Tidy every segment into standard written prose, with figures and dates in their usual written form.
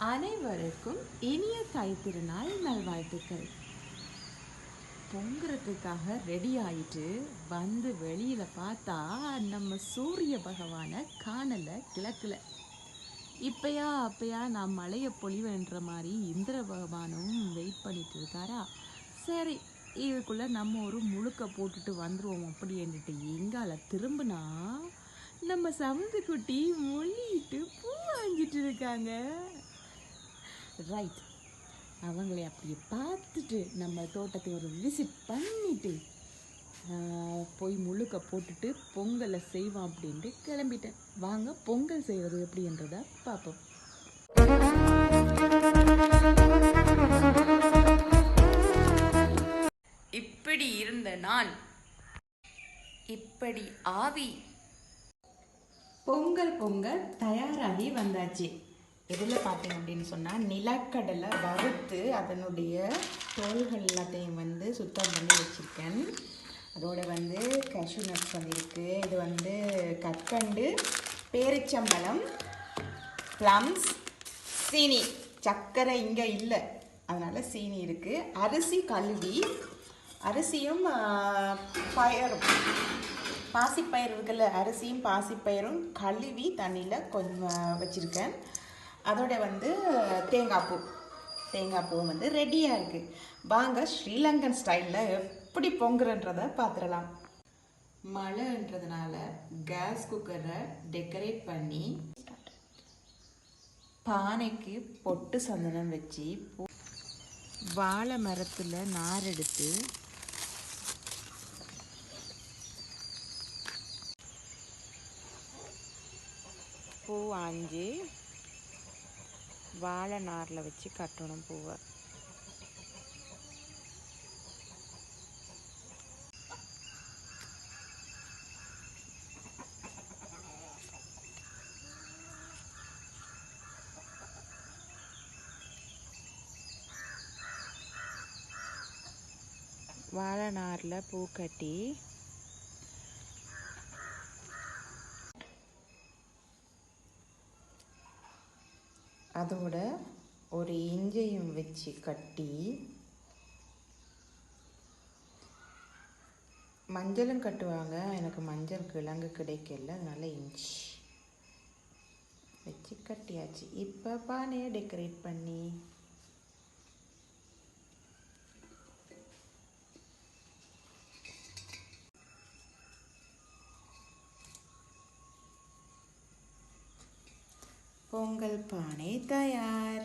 அனைவருக்கும் இனிய தைத்திருநாள் நல்வாழ்த்துக்கள். பொங்குறதுக்காக ரெடி ஆயிட்டு வந்து வெளியில பார்த்தா நம்ம சூரிய பகவானை காணல கிழக்குல. இப்பயா அப்பயா நான் மழையை பொழிவுன்ற மாதிரி இந்திர பகவானும் வெயிட் பண்ணிட்டு இருக்காரா. சரி, இதுக்குள்ள நம்ம ஒரு முழுக்க போட்டுட்டு வந்துருவோம் அப்படின்ட்டு எங்கால திரும்பினா நம்ம சவுந்து குட்டி மொழிட்டு பூ வாங்கிட்டு இருக்காங்க. ரைட், அவங்களை அப்படியே பார்த்துட்டு நம்ம தோட்டத்தை ஒரு விசிட் பண்ணிட்டு போய் முழுக்க போட்டுட்டு பொங்கலை செய்வோம் அப்படின்ட்டு கிளம்பிட்டேன். வாங்க பொங்கல் செய்வது எப்படின்றத பார்ப்போம். இப்படி இருந்த நான் இப்படி ஆவி பொங்கல் தயாராகி வந்தாச்சு. எதில் பார்த்தீங்க அப்படின்னு சொன்னால் நிலக்கடலை வறுத்து அதனுடைய தோல்கள் எல்லாத்தையும் சுத்தம் பண்ணி வச்சுருக்கேன். அதோடு கேஷ்யூ நட்ஸ் இருக்குது. இது கற்கண்டு, பேரிச்சம்பழம், ப்ளம்ஸ், சீனி. சர்க்கரை இங்கே இல்லை, அதனால் சீனி இருக்குது. அரிசி கழுவி, அரிசியும் பயரும் பாசிப்பயிர் இருக்குல்ல, அரிசியும் பாசிப்பயிரும் கழுவி தண்ணியில் கொஞ்சம் வச்சுருக்கேன். அதோட தேங்காய் பூ ரெடியாக இருக்குது. வாங்க ஸ்ரீலங்கன் ஸ்டைலில் எப்படி பொங்குறன்றதை பார்த்துடலாம். மழைன்றதுனால கேஸ் குக்கரை டெக்கரேட் பண்ணி பானைக்கு பொட்டு சந்தனம் வச்சு வாழை மரத்தில் நார் எடுத்து பூ ஆஞ்சி வாழை நாரில் வச்சு கட்டணும் பூவை. வாழை நாரில் பூ கட்டி அதோட ஒரு இஞ்சையும் வச்சு கட்டி மஞ்சளும் கட்டுவாங்க. எனக்கு மஞ்சள் கிழங்கு கிடைக்கல, அதனால இஞ்சி வச்சு கட்டியாச்சு. இப்போ பானையை டெக்கரேட் பண்ணி பொங்கல் பானை தயார்.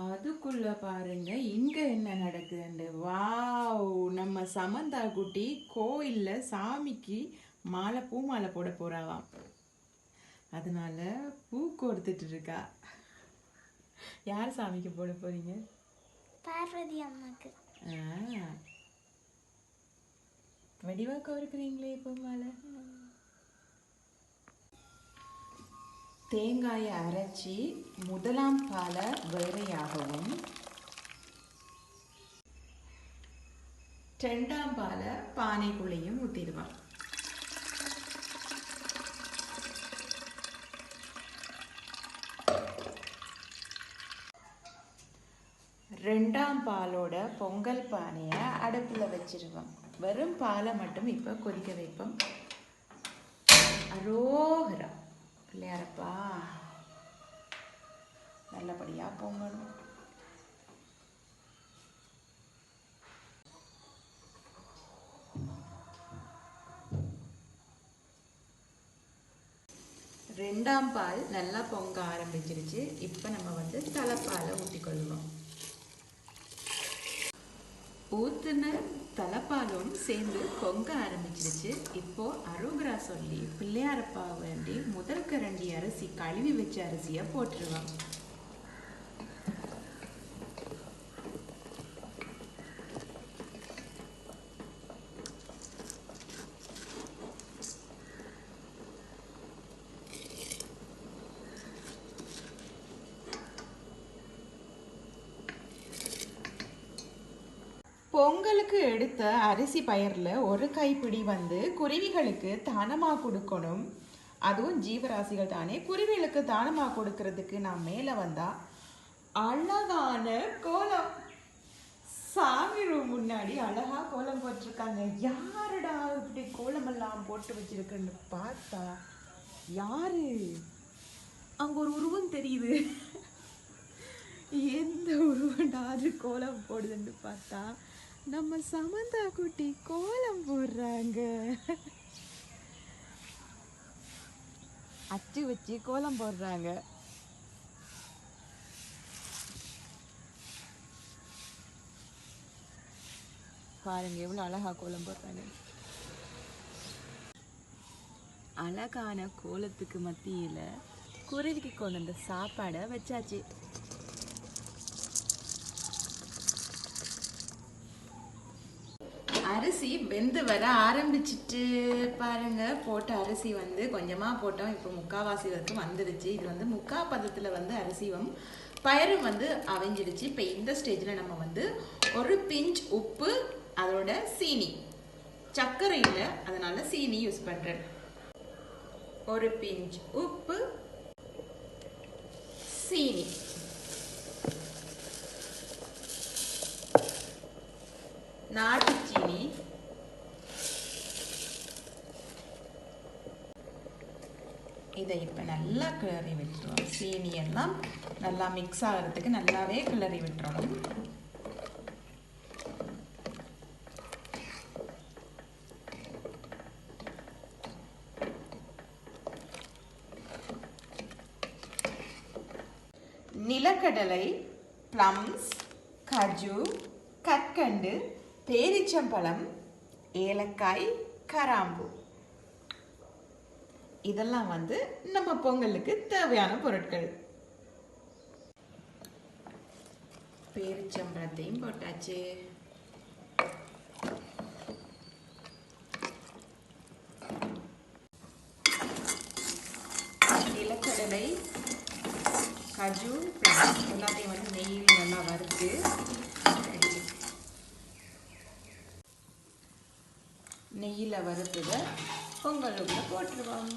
அதுக்குள்ள பாருங்க இங்க என்ன நடக்குதுண்டு. வாவ், நம்ம சமந்தா குட்டி கோயில்ல சாமிக்கு பூ மாலை போட போறாவாம். அதனால பூ கொடுத்துட்டு இருக்கா. யார் சாமிக்கு போட போறீங்க? பார்வதி அம்மாக்கு. வடிவாக்க இருக்கிறீங்களே பூ மாலை. தேங்காயை அரைச்சி முதலாம் பாலை வேறையாகவும் ரெண்டாம் பாலை பானைக்குள்ளேயும் ஊற்றிடுவான். ரெண்டாம் பாலோட பொங்கல் பானையை அடுப்பில் வச்சிருவோம். வெறும் பாலை மட்டும் இப்போ கொதிக்க வைப்போம். அரோகரா பிள்ளையாரப்பா நல்லபடியாக பொங்கணும். ரெண்டாம் பால் நல்லா பொங்க ஆரம்பிச்சிருச்சு. இப்போ நம்ம தலைப்பாலை ஊற்றிக்கொள்ளுவோம். ஊற்றுன தலைப்பாலும் சேர்ந்து பொங்க ஆரம்பிச்சிருச்சு. இப்போ அரோகரா சொல்லி பிள்ளையாரப்பா வேண்டி முதல் கரண்டி அரிசி கழுவி வச்ச அரிசியை போட்டுருவாங்க. பொங்கலுக்கு எடுத்த அரிசி பயிரில் ஒரு கைப்பிடி குருவிகளுக்கு தானமாக கொடுக்கணும். அதுவும் ஜீவராசிகள் தானே. குருவிகளுக்கு தானமாக கொடுக்கறதுக்கு நான் மேலே வந்தா அழகான கோலம், சாமி ரூம் முன்னாடி அழகா கோலம் போட்டிருக்காங்க. யாருடா இப்படி கோலமெல்லாம் போட்டு வச்சிருக்குன்னு பார்த்தா யாரு அங்க ஒரு உருவம் தெரியுது. எந்த உருவண்டா அது கோலம் போடுதுன்னு பார்த்தா நம்ம சமந்தா குட்டி கோலம் போடுறாங்க. அச்சு வச்சு கோலம் போடுறாங்க. பாருங்க எவ்வளவு அழகா கோலம் போடுறாங்க. அழகான கோலத்துக்கு மத்தியில குருவிக்கு கொண்டு வந்த சாப்பாடை வச்சாச்சு. அரிசி வெந்து வர ஆரம்பிச்சிட்டு பாருங்க. போட்ட அரிசி வந்து கொஞ்சமா போட்டோம், இப்போ முக்காவாசி வரைக்கும் வந்துடுச்சு. இது வந்து முக்கா பதத்துல வந்து அரிசியும் பயரும் வந்து அவிஞ்சிடுச்சு. இப்போ இந்த ஸ்டேஜில் நம்ம வந்து ஒரு பிஞ்ச் உப்பு, அதோட சீனி, சர்க்கரை இல்லை அதனால சீனி யூஸ் பண்றேன். ஒரு பிஞ்ச் உப்பு, சீனி, நாட்டு சீனி, இதை இப்போ நல்லா கிளறி விட்டுருவோம். சீனி எல்லாம் நல்லா மிக்ஸ் ஆகிறதுக்கு நல்லாவே கிளறி விட்டுறணும். நிலக்கடலை, பிளம்ஸ், கஜு, கற்கண்டு, பேரிச்சம்பழம், ஏலக்காய், கராம்பு, இதெல்லாம் வந்து நம்ம பொங்கலுக்கு தேவையான பொருட்கள். பேரிச்சம்பழத்தையும் போட்டாச்சு. நிலக்கடலை, கஜு, பிளம்ஸ் எல்லாத்தையும் வந்து நெய்யில் நல்லா வறுத்து நெய்யில் வறுத்ததை பொங்கலுக்குள்ள போட்டுருவோம்.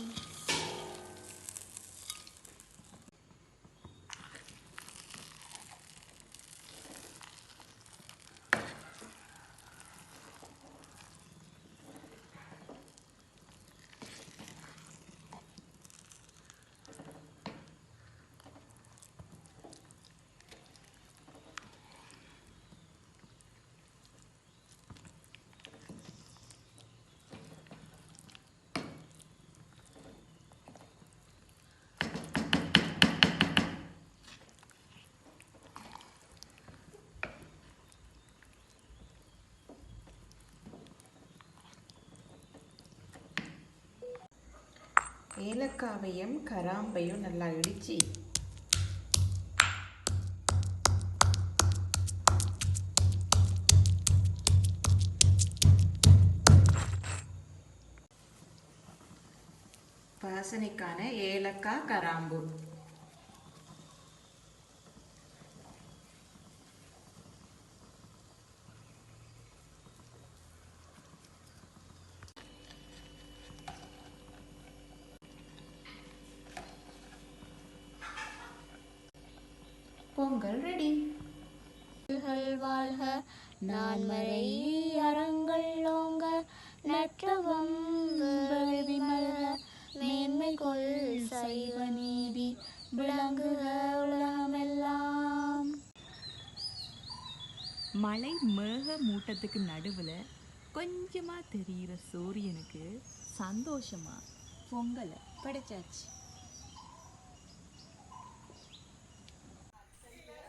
ஏலக்காவையும் கராம்பையும் நல்லா இடிச்சு வாசனைக்கான ஏலக்காய், கராம்பு, பொங்கல் ரெடி. வாழ்க நான்மறை அறங்கள் ஓங்க, நற்றவம் வேள்வி மல்க, மேன்மை கொள் சைவ நீதி விளங்குக உலகமெல்லாம். மலை மேக மூட்டத்துக்கு நடுவுல கொஞ்சமா தெரிகிற சூரியனுக்கு சந்தோஷமா பொங்கலை படைச்சாச்சு.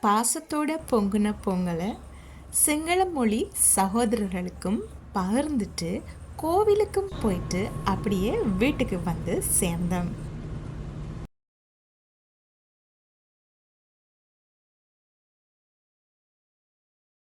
பாசத்தோட பொங்குன பொங்கலை சிங்கள மொழி சகோதரர்களுக்கும் பகிர்ந்துட்டு கோவிலுக்கும் போயிட்டு அப்படியே வீட்டுக்கு வந்து சேர்ந்தோம்.